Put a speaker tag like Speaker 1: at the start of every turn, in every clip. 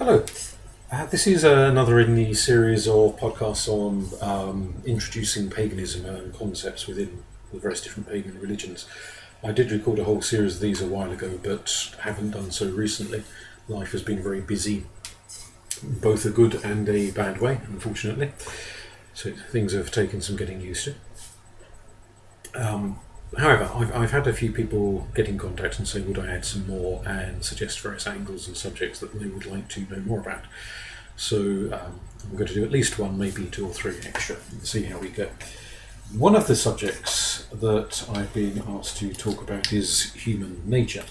Speaker 1: Hello. This is another in the series of podcasts on introducing paganism and concepts within the various different pagan religions. I did record a whole series of these a while ago, but haven't done so recently. Life has been very busy, both a good and a bad way, unfortunately. So things have taken some getting used to. However, I've had a few people get in contact and say, would I add some more, and suggest various angles and subjects that they would like to know more about. So I'm going to do at least one, maybe two or three extra, and see how we go. One of the subjects that I've been asked to talk about is human nature,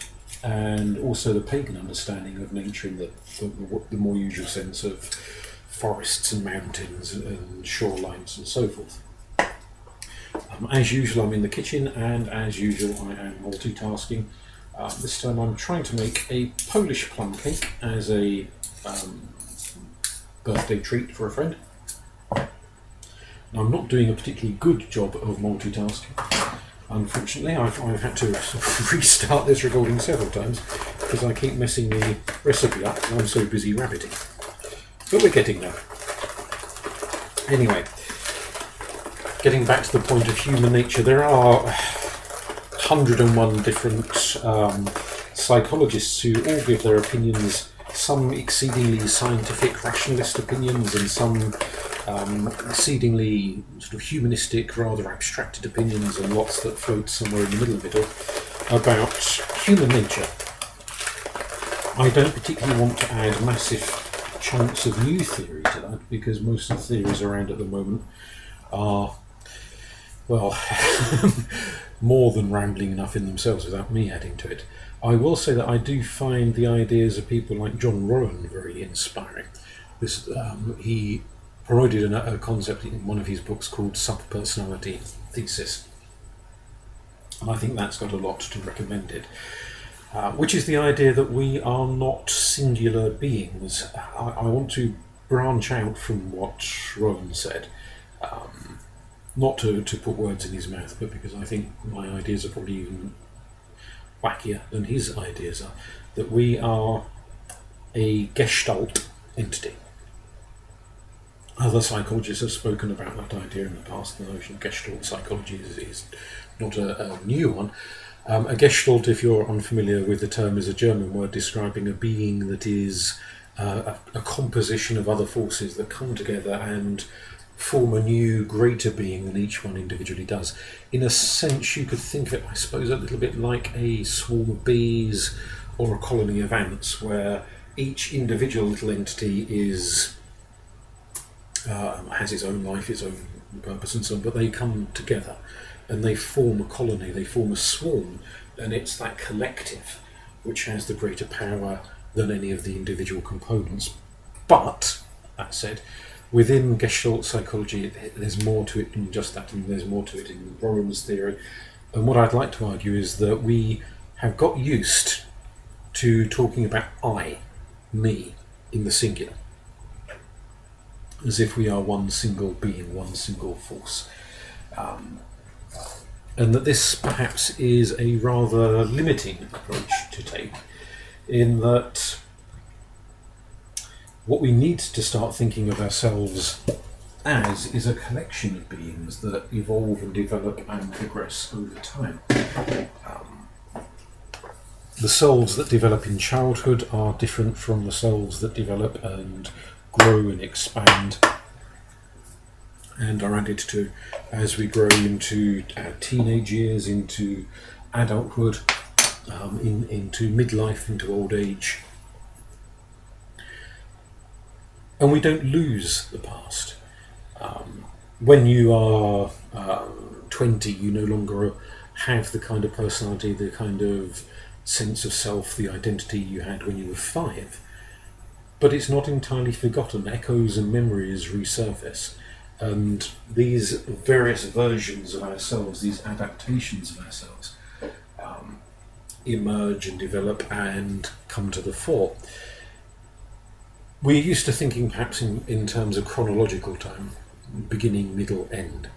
Speaker 1: and also the pagan understanding of nature in the more usual sense of forests and mountains and shorelines and so forth. As usual, I'm in the kitchen, and as usual, I am multitasking. This time I'm trying to make a Polish plum cake as a birthday treat for a friend. Now, I'm not doing a particularly good job of multitasking. Unfortunately, I've had to restart this recording several times because I keep messing the recipe up and I'm so busy rabbiting. But we're getting there. Anyway, getting back to the point of human nature, there are 101 different psychologists who all give their opinions, some exceedingly scientific, rationalist opinions, and some exceedingly sort of humanistic, rather abstracted opinions, and lots that float somewhere in the middle of it all, about human nature. I don't particularly want to add massive chunks of new theory to that, because most of the theories around at the moment are, well, more than rambling enough in themselves without me adding to it. I will say that I do find the ideas of people like John Rowan very inspiring. He promoted a concept in one of his books called subpersonality thesis. And I think that's got a lot to recommend it. Which is the idea that we are not singular beings. I want to branch out from what Rowan said. Not to put words in his mouth, but because I think my ideas are probably even wackier than his ideas are, that we are a gestalt entity. Other psychologists have spoken about that idea in the past. The notion of gestalt psychology is not a new one. A gestalt, if you're unfamiliar with the term, is a German word describing a being that is a composition of other forces that come together and form a new, greater being than each one individually does. In a sense, you could think of it, I suppose, a little bit like a swarm of bees or a colony of ants, where each individual little entity is has its own life, its own purpose and so on, but they come together and they form a colony, they form a swarm, and it's that collective which has the greater power than any of the individual components. But, that said, within Gestalt psychology, there's more to it than just that, and there's more to it in Rowan's theory. And what I'd like to argue is that we have got used to talking about I, me, in the singular, as if we are one single being, one single force. And that this perhaps is a rather limiting approach to take, in that what we need to start thinking of ourselves as is a collection of beings that evolve and develop and progress over time. The selves that develop in childhood are different from the selves that develop and grow and expand and are added to as we grow into our teenage years, into adulthood, into midlife, into old age. And we don't lose the past. When you are 20, you no longer have the kind of personality, the kind of sense of self, the identity you had when you were 5. But it's not entirely forgotten. Echoes and memories resurface. And these various versions of ourselves, these adaptations of ourselves, emerge and develop and come to the fore. We're used to thinking perhaps in terms of chronological time, beginning, middle, end.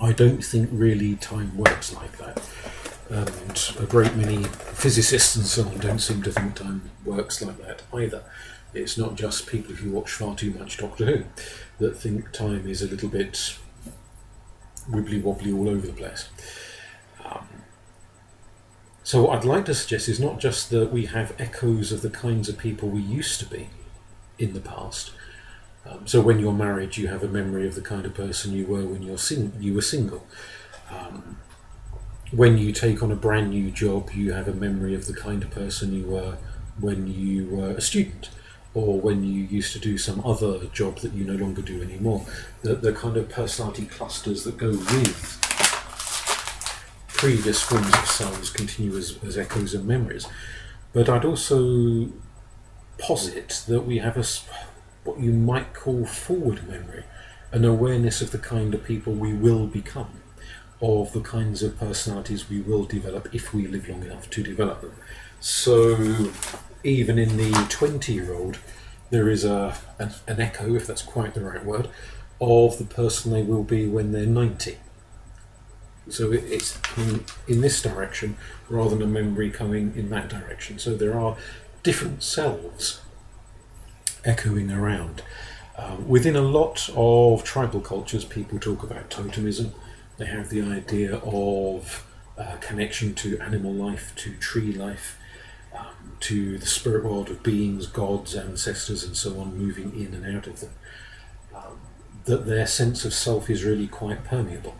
Speaker 1: I don't think really time works like that. And a great many physicists and so on don't seem to think time works like that either. It's not just people who watch far too much Doctor Who that think time is a little bit wibbly wobbly all over the place. So what I'd like to suggest is not just that we have echoes of the kinds of people we used to be in the past. So when you're married, you have a memory of the kind of person you were when you were single. When you take on a brand new job, you have a memory of the kind of person you were when you were a student, or when you used to do some other job that you no longer do anymore. The kind of personality clusters that go with previous forms of selves continue as echoes and memories. But I'd also posit that we have what you might call forward memory, an awareness of the kind of people we will become, of the kinds of personalities we will develop if we live long enough to develop them. So even in the 20-year-old, there is an echo, if that's quite the right word, of the person they will be when they're 90. So it's in this direction rather than a memory coming in that direction. So there are different selves echoing around. Within a lot of tribal cultures, people talk about totemism. They have the idea of connection to animal life, to tree life, to the spirit world of beings, gods, ancestors, and so on, moving in and out of them. That their sense of self is really quite permeable.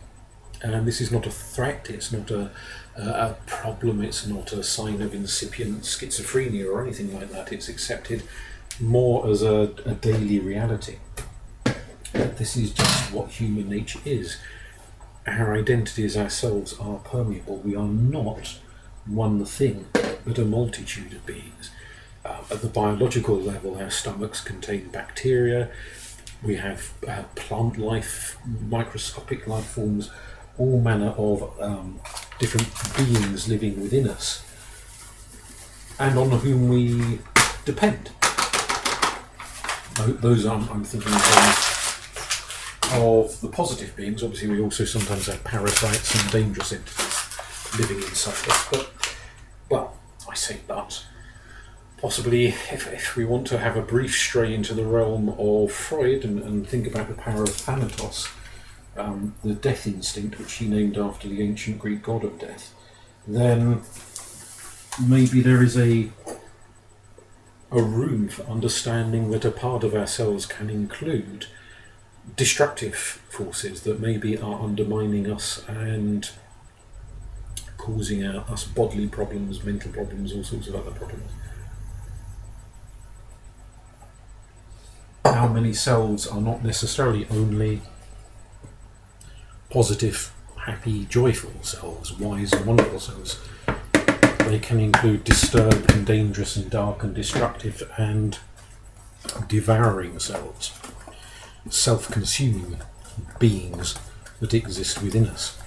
Speaker 1: And this is not a threat, it's not a problem, it's not a sign of incipient schizophrenia or anything like that. It's accepted more as a daily reality. This is just what human nature is. Our identities ourselves are permeable. We are not one thing, but a multitude of beings. At the biological level, our stomachs contain bacteria. We have plant life, microscopic life forms, all manner of different beings living within us, and on whom we depend. Those I'm thinking of the positive beings. Obviously, we also sometimes have parasites and dangerous entities living inside us. But, well, I say but. Possibly, if we want to have a brief stray into the realm of Freud and think about the power of Thanatos, the death instinct, which he named after the ancient Greek god of death, then maybe there is a room for understanding that a part of ourselves can include destructive forces that maybe are undermining us and causing us bodily problems, mental problems, all sorts of other problems. How many selves are not necessarily only positive, happy, joyful selves, wise and wonderful selves. They can include disturbed and dangerous and dark and destructive and devouring selves, self-consuming beings that exist within us.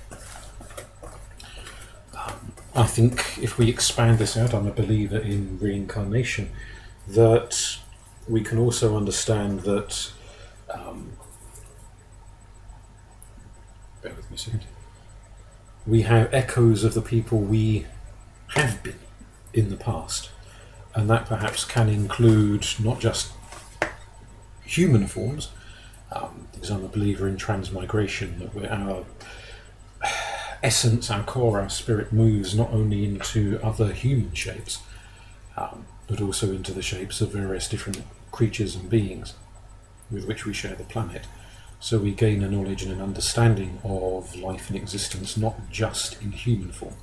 Speaker 1: I think if we expand this out, I'm a believer in reincarnation, that we can also understand that bear with me a second. We have echoes of the people we have been in the past, and that perhaps can include not just human forms, because I'm a believer in transmigration, that our essence, our core, our spirit moves not only into other human shapes, but also into the shapes of various different creatures and beings with which we share the planet. So we gain a knowledge and an understanding of life and existence, not just in human form,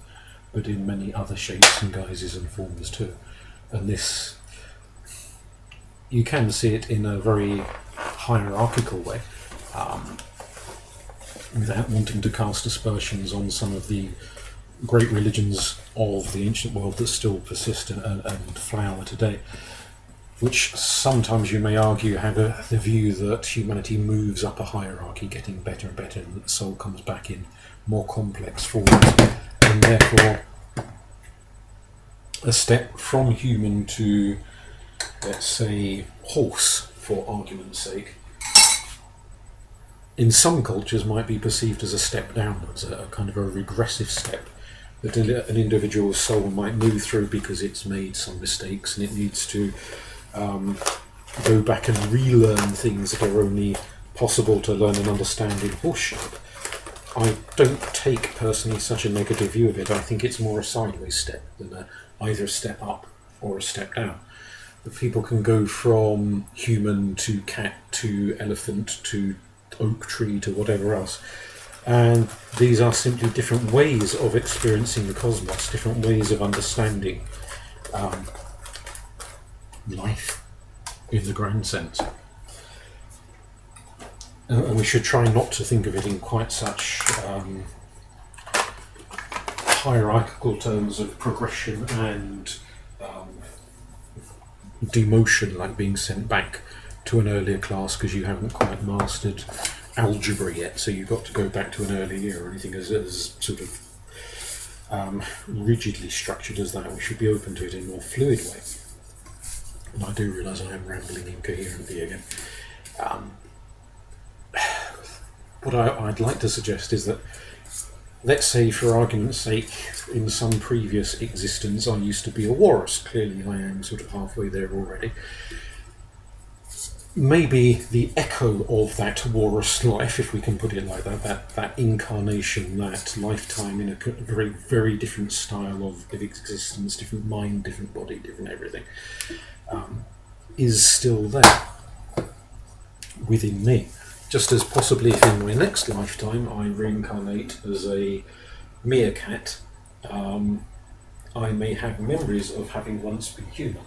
Speaker 1: but in many other shapes and guises and forms too. And this, you can see it in a very hierarchical way, without wanting to cast aspersions on some of the great religions of the ancient world that still persist and flower today, which sometimes you may argue have the view that humanity moves up a hierarchy, getting better and better, and that the soul comes back in more complex forms, and therefore a step from human to, let's say, horse, for argument's sake, in some cultures might be perceived as a step downwards, a kind of a regressive step that an individual's soul might move through because it's made some mistakes and it needs to go back and relearn things that are only possible to learn and understand in horseship. I don't take personally such a negative view of it. I think it's more a sideways step than either a step up or a step down. That people can go from human to cat to elephant to oak tree to whatever else. And these are simply different ways of experiencing the cosmos, different ways of understanding life in the grand sense. And we should try not to think of it in quite such hierarchical terms of progression and demotion, like being sent back to an earlier class because you haven't quite mastered algebra yet, so you've got to go back to an earlier year or anything as sort of rigidly structured as that. We should be open to it in a more fluid way. And I do realise I am rambling incoherently again. What I'd like to suggest is that, let's say for argument's sake, in some previous existence I used to be a walrus. Clearly I am sort of halfway there already. Maybe the echo of that walrus life, if we can put it like that, that incarnation, that lifetime in a very, very different style of existence, different mind, different body, different everything, is still there within me. Just as possibly if in my next lifetime I reincarnate as a meerkat, I may have memories of having once been human.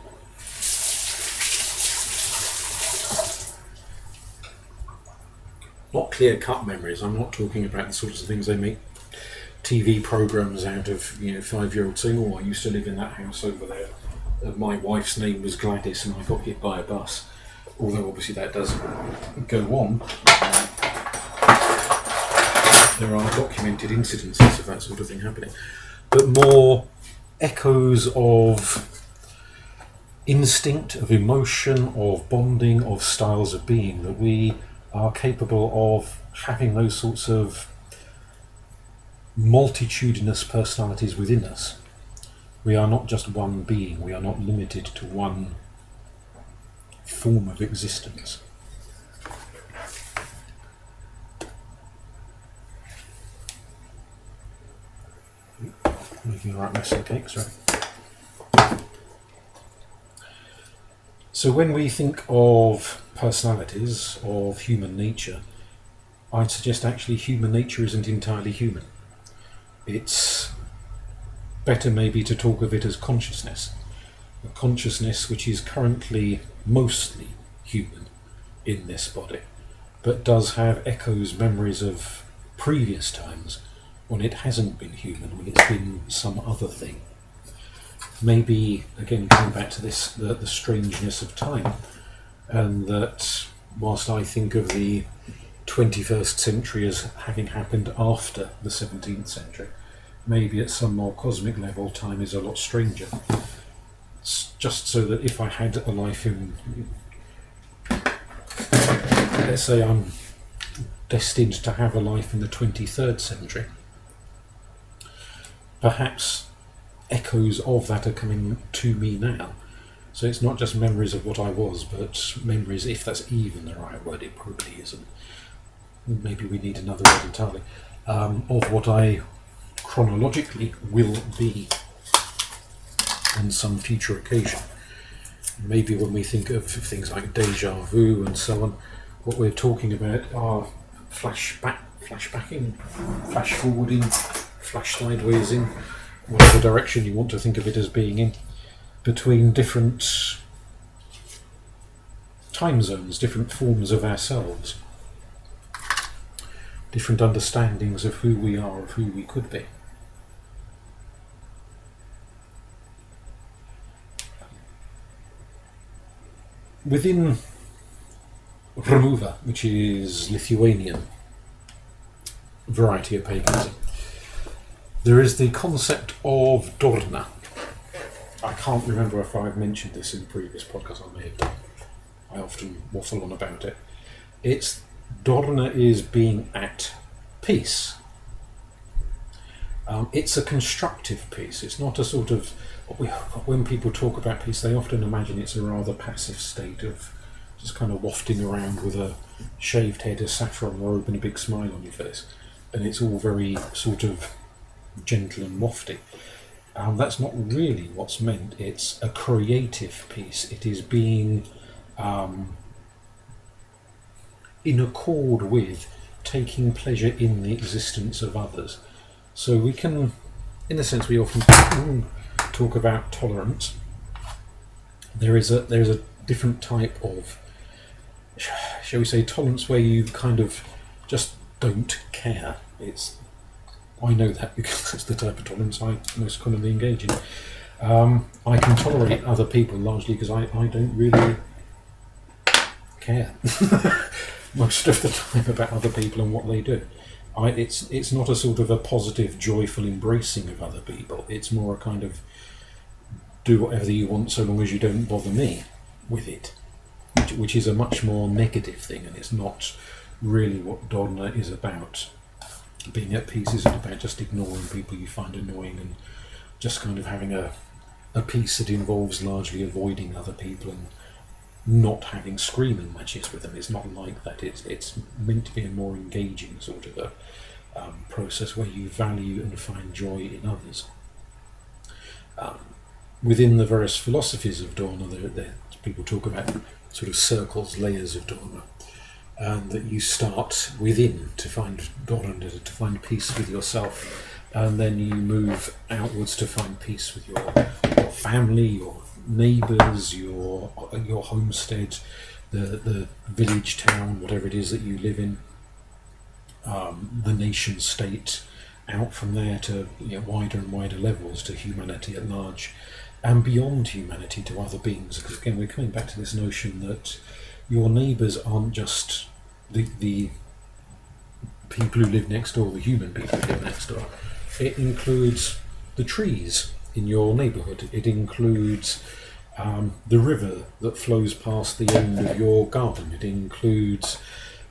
Speaker 1: Not clear-cut memories. I'm not talking about the sorts of things they make TV programs out of, 5-year-olds saying, "Oh, I used to live in that house over there. My wife's name was Gladys and I got hit by a bus." Although obviously that does go on. There are documented incidences of that sort of thing happening. But more echoes of instinct, of emotion, of bonding, of styles of being, that we are capable of having those sorts of multitudinous personalities within us. We are not just one being, we are not limited to one form of existence. Making the right mess of cakes, right? So when we think of personalities, of human nature, I'd suggest actually human nature isn't entirely human. It's better maybe to talk of it as consciousness. A consciousness which is currently mostly human in this body, but does have echoes, memories of previous times when it hasn't been human, when it's been some other thing. Maybe, again, coming back to this, the strangeness of time, and that whilst I think of the 21st century as having happened after the 17th century, maybe at some more cosmic level time is a lot stranger. It's just so that if I had a life in, let's say I'm destined to have a life in the 23rd century, perhaps echoes of that are coming to me now. So it's not just memories of what I was, but memories, if that's even the right word, it probably isn't. Maybe we need another word entirely, of what I chronologically will be on some future occasion. Maybe when we think of things like deja vu and so on, what we're talking about are flashbacking, flash forwarding, flash sideways in, whatever direction you want to think of it as being in, between different time zones, different forms of ourselves, different understandings of who we are, of who we could be. Within Remuva, which is Lithuanian variety of paganism, there is the concept of Dorna. I can't remember if I've mentioned this in previous podcasts. I may have done. I often waffle on about it. Dorna is being at peace. It's a constructive peace. It's not a sort of, when people talk about peace, they often imagine it's a rather passive state of just kind of wafting around with a shaved head, a saffron robe, and a big smile on your face. And it's all very sort of gentle and wafty. That's not really what's meant. It's a creative peace. It is being in accord with taking pleasure in the existence of others. So we can, in a sense, we often talk about tolerance. There is a different type of, shall we say, tolerance where you kind of just don't care. I know that because that's the type of tolerance I most commonly engage in. I can tolerate other people largely because I don't really care most of the time about other people and what they do. It's not a sort of a positive, joyful embracing of other people. It's more a kind of do whatever you want so long as you don't bother me with it, which is a much more negative thing, and it's not really what Dharma is about. Being at peace isn't about just ignoring people you find annoying and just kind of having a peace that involves largely avoiding other people and not having screaming matches with them. It's not like that. It's meant to be a more engaging sort of a process where you value and find joy in others. Within the various philosophies of Dharma, people talk about sort of circles, layers of Dharma, and that you start within to find Dharma, to find peace with yourself, and then you move outwards to find peace with your family, your neighbours, your homestead, the village, town, whatever it is that you live in, the nation state, out from there to wider and wider levels to humanity at large, and beyond humanity to other beings. Because again, we're coming back to this notion that your neighbours aren't just the people who live next door, the human people who live next door. It includes the trees in your neighbourhood. It includes the river that flows past the end of your garden. It includes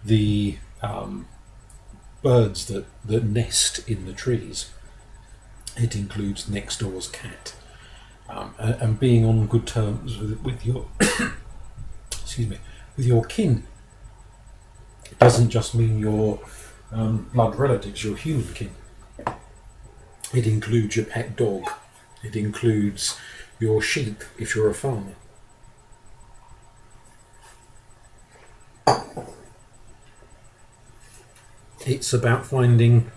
Speaker 1: the birds that nest in the trees. It includes next door's cat. And being on good terms with your with your kin. It doesn't just mean your blood relatives, your human kin. It includes your pet dog. It includes your sheep if you're a farmer. It's about finding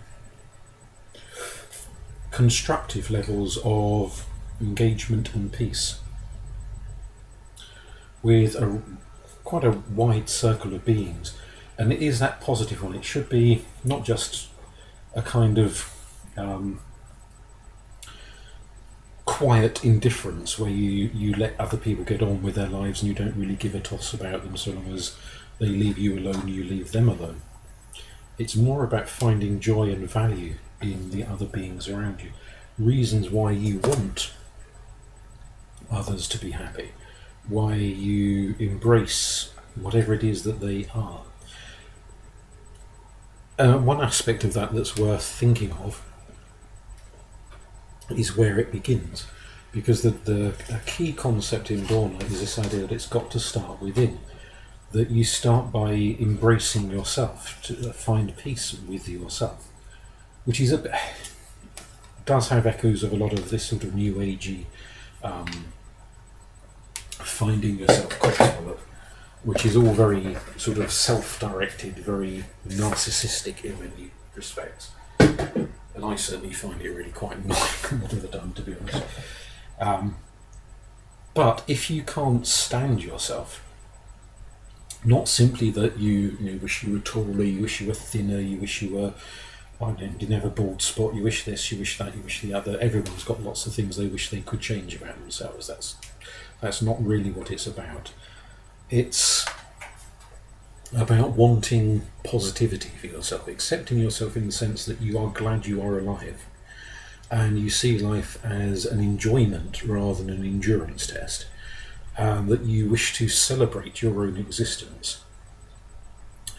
Speaker 1: constructive levels of engagement and peace with quite a wide circle of beings, and it is that positive one. It should be not just a kind of quiet indifference where you let other people get on with their lives and you don't really give a toss about them so long as they leave you alone, you leave them alone. It's more about finding joy and value in the other beings around you, reasons why you want others to be happy, why you embrace whatever it is that they are. One aspect of that that's worth thinking of is where it begins, because the key concept in Dharma is this idea that it's got to start within, that you start by embracing yourself, to find peace with yourself, which is does have echoes of a lot of this sort of new agey finding yourself concept, which is all very sort of self-directed, very narcissistic in many respects. And I certainly find it really quite annoying what I've done, to be honest. But if you can't stand yourself, not simply that you wish you were taller, you wish you were thinner, you wish you were, didn't have a bald spot, you wish this, you wish that, you wish the other. Everyone's got lots of things they wish they could change about themselves. That's not really what it's about. It's about wanting positivity for yourself, accepting yourself in the sense that you are glad you are alive, and you see life as an enjoyment rather than an endurance test, that you wish to celebrate your own existence,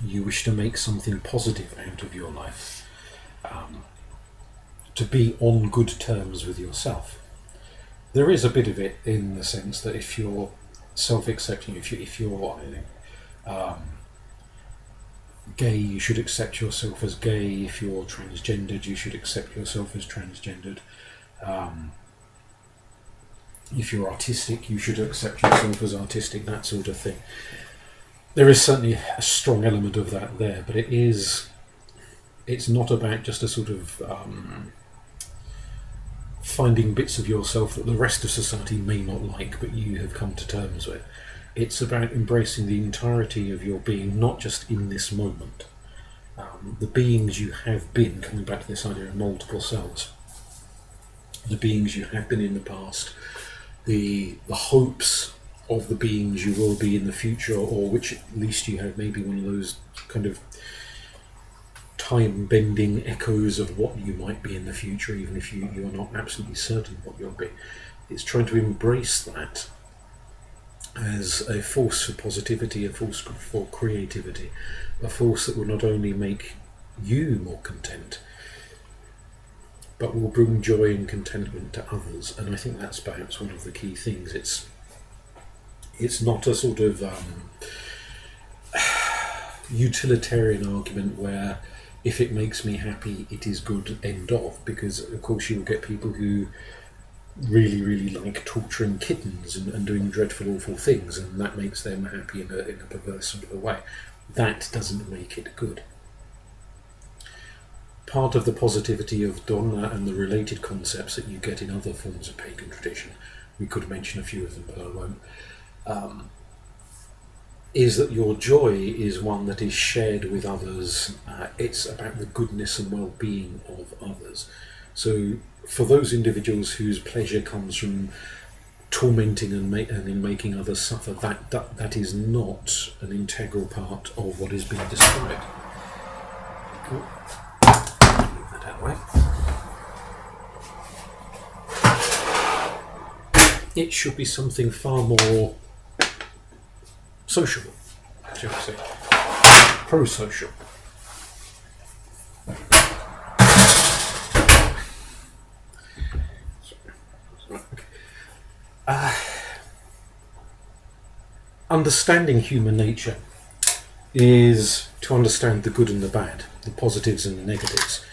Speaker 1: you wish to make something positive out of your life, to be on good terms with yourself. There is a bit of it in the sense that if you're self-accepting, if you're gay, you should accept yourself as gay. If you're transgendered, you should accept yourself as transgendered. If you're artistic, you should accept yourself as artistic, that sort of thing. There is certainly a strong element of that there, but it's not about just a sort of finding bits of yourself that the rest of society may not like, but you have come to terms with. It's about embracing the entirety of your being, not just in this moment. The beings you have been, coming back to this idea of multiple selves, the beings you have been in the past, the hopes of the beings you will be in the future, or which at least you have maybe one of those kind of time-bending echoes of what you might be in the future, even if you are not absolutely certain what you'll be. It's trying to embrace that as a force for positivity, a force for creativity, a force that will not only make you more content, but will bring joy and contentment to others. And I think that's perhaps one of the key things. It's not a sort of utilitarian argument where if it makes me happy, it is good, end of, because of course you will get people who really, really like torturing kittens and doing dreadful, awful things, and that makes them happy in a perverse sort of a way. That doesn't make it good. Part of the positivity of Donna and the related concepts that you get in other forms of pagan tradition, we could mention a few of them, but I won't, is that your joy is one that is shared with others. It's about the goodness and well-being of others. So for those individuals whose pleasure comes from tormenting and in making others suffer, that is not an integral part of what is being described. Move that out of the way. It should be something far more sociable, shall we say, pro-social. Understanding human nature is to understand the good and the bad, the positives and the negatives.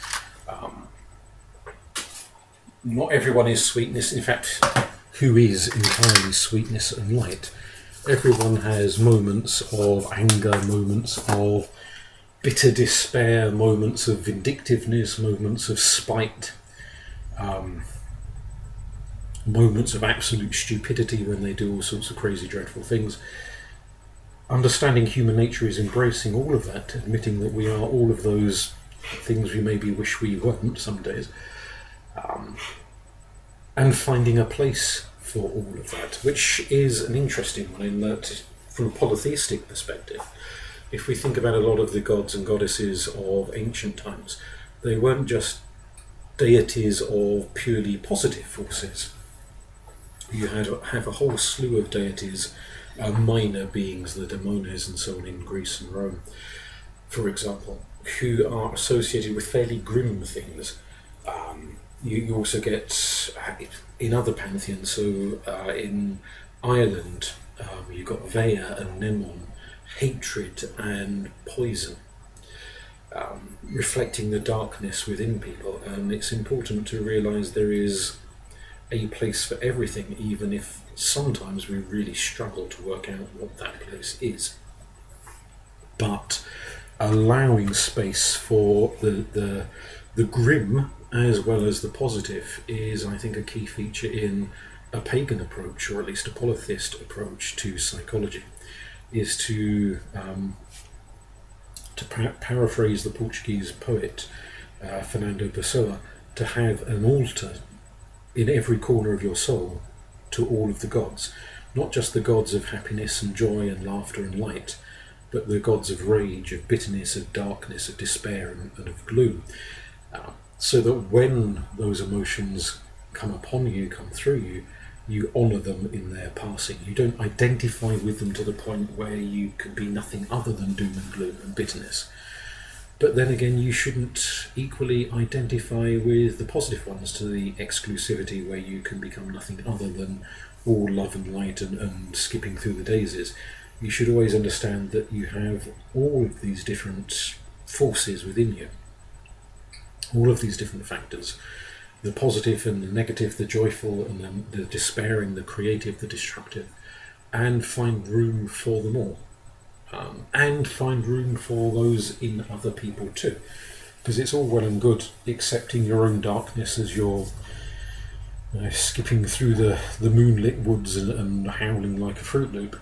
Speaker 1: Not everyone is sweetness. In fact, who is entirely sweetness and light? Everyone has moments of anger, moments of bitter despair, moments of vindictiveness, moments of spite, moments of absolute stupidity when they do all sorts of crazy, dreadful things. Understanding human nature is embracing all of that, admitting that we are all of those things we maybe wish we weren't some days, and finding a place for all of that, which is an interesting one in that, from a polytheistic perspective, if we think about a lot of the gods and goddesses of ancient times, they weren't just deities of purely positive forces. You have a whole slew of deities, minor beings, the daemones and so on in Greece and Rome, for example, who are associated with fairly grim things. You also get in other pantheons, so in Ireland, you've got Vea and Nemon, hatred and poison, reflecting the darkness within people. And it's important to realise there is a place for everything, even if sometimes we really struggle to work out what that place is. But allowing space for the grim as well as the positive is, I think, a key feature in a pagan approach, or at least a polytheist approach to psychology, is to paraphrase the Portuguese poet Fernando Pessoa, to have an altar in every corner of your soul to all of the gods, not just the gods of happiness and joy and laughter and light, but the gods of rage, of bitterness, of darkness, of despair and of gloom, so that when those emotions come upon you, come through you, you honour them in their passing. You don't identify with them to the point where you can be nothing other than doom and gloom and bitterness, But then again, you shouldn't equally identify with the positive ones to the exclusivity where you can become nothing other than all love and light and skipping through the daisies. You should always understand that you have all of these different forces within you, all of these different factors, the positive and the negative, the joyful and the despairing, the creative, the destructive, and find room for them all. And find room for those in other people too. Because it's all well and good accepting your own darkness as you're skipping through the moonlit woods and howling like a Fruit Loop.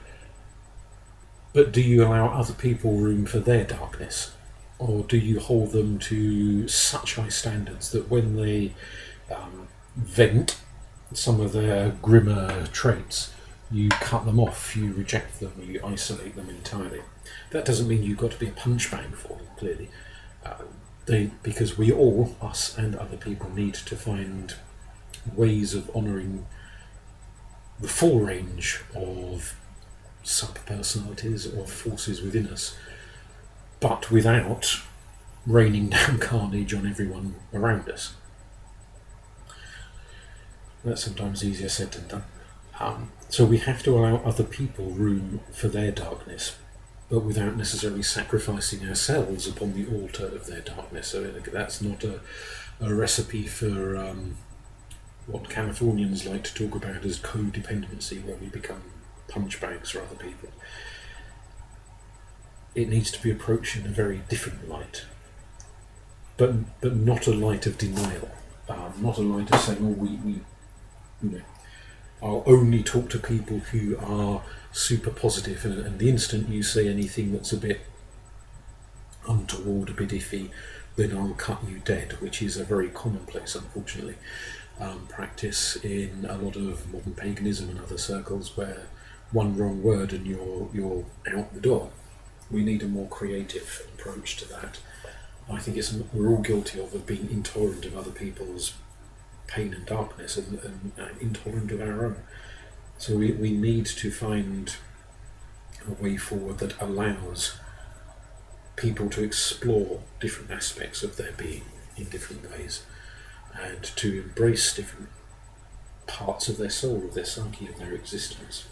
Speaker 1: But do you allow other people room for their darkness? Or do you hold them to such high standards that when they vent some of their grimmer traits, you cut them off, you reject them, you isolate them entirely? That doesn't mean you've got to be a punch bag for them, clearly. Because we all, us and other people, need to find ways of honouring the full range of sub-personalities or forces within us, but without raining down carnage on everyone around us. That's sometimes easier said than done. So we have to allow other people room for their darkness, but without necessarily sacrificing ourselves upon the altar of their darkness. So that's not a recipe for what Californians like to talk about as codependency, where we become punch bags for other people. It needs to be approached in a very different light, but not a light of denial, not a light of saying, "Oh, I'll only talk to people who are super positive, and the instant you say anything that's a bit untoward, a bit iffy, then I'll cut you dead," which is a very commonplace, unfortunately, practice in a lot of modern paganism and other circles, where one wrong word and you're out the door. We need a more creative approach to that. I think we're all guilty of being intolerant of other people's pain and darkness and intolerant of our own. So we need to find a way forward that allows people to explore different aspects of their being in different ways, and to embrace different parts of their soul, of their psyche, of their existence.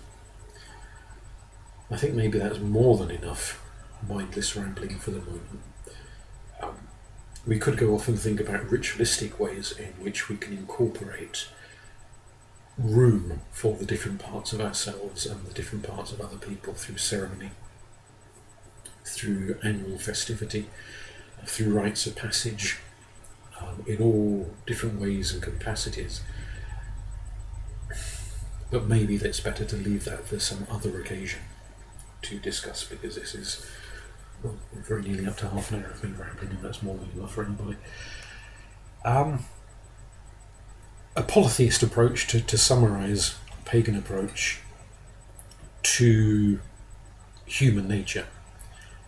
Speaker 1: I think maybe that's more than enough mindless rambling for the moment. We could go off and think about ritualistic ways in which we can incorporate room for the different parts of ourselves and the different parts of other people through ceremony, through annual festivity, through rites of passage, in all different ways and capacities. But maybe it's better to leave that for some other occasion to discuss, because this is very nearly up to half an hour of me rambling, and that's more than enough for anybody. A polytheist approach, to summarise, pagan approach to human nature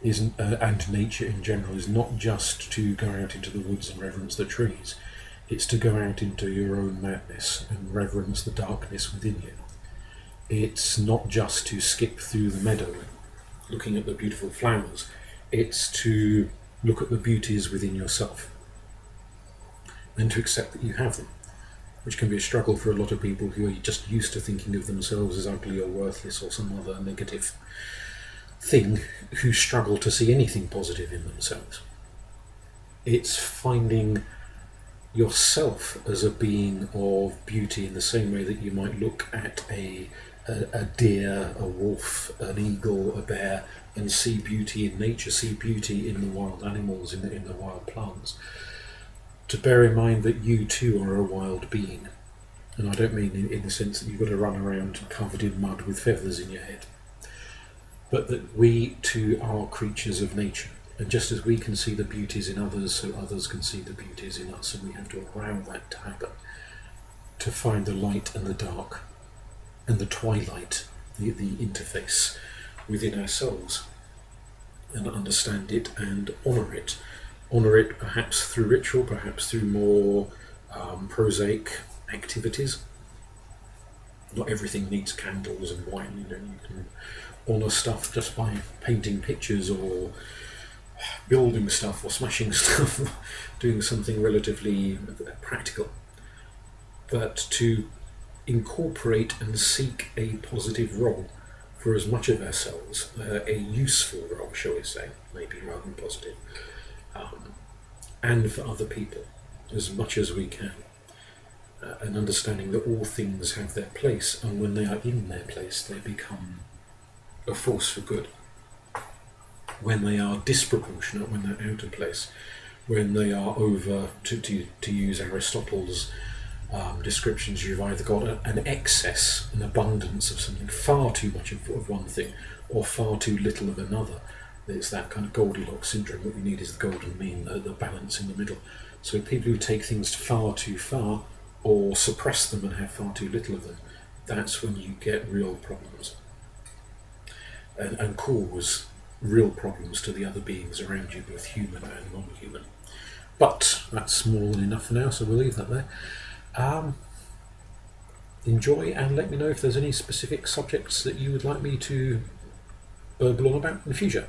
Speaker 1: and nature in general, is not just to go out into the woods and reverence the trees. It's to go out into your own madness and reverence the darkness within you. It's not just to skip through the meadow looking at the beautiful flowers. It's to look at the beauties within yourself and to accept that you have them, which can be a struggle for a lot of people who are just used to thinking of themselves as ugly or worthless or some other negative thing, who struggle to see anything positive in themselves. It's finding yourself as a being of beauty in the same way that you might look at a deer, a wolf, an eagle, a bear, and see beauty in nature, see beauty in the wild animals, in the wild plants. To bear in mind that you too are a wild being. And I don't mean in the sense that you've got to run around covered in mud with feathers in your head, but that we too are creatures of nature. And just as we can see the beauties in others, so others can see the beauties in us, and we have to allow that to happen, to find the light and the dark, and the twilight, the interface within ourselves, and understand it and honour it. Honour it perhaps through ritual, perhaps through more prosaic activities. Not everything needs candles and wine. You can honour stuff just by painting pictures or building stuff or smashing stuff, doing something relatively practical, but to incorporate and seek a positive role for as much of ourselves, a useful role, shall we say, maybe rather than positive, and for other people as much as we can. And understanding that all things have their place, and when they are in their place, they become a force for good. When they are disproportionate, when they're out of place, when they are over, to use Aristotle's descriptions, you've either got an excess, an abundance of something, far too much of one thing, or far too little of another. It's that kind of Goldilocks syndrome. What we need is the golden mean, the balance in the middle. So people who take things far too far, or suppress them and have far too little of them, that's when you get real problems, and cause real problems to the other beings around you, both human and non-human. But that's more than enough for now, so we'll leave that there. Enjoy, and let me know if there's any specific subjects that you would like me to burble on about in the future.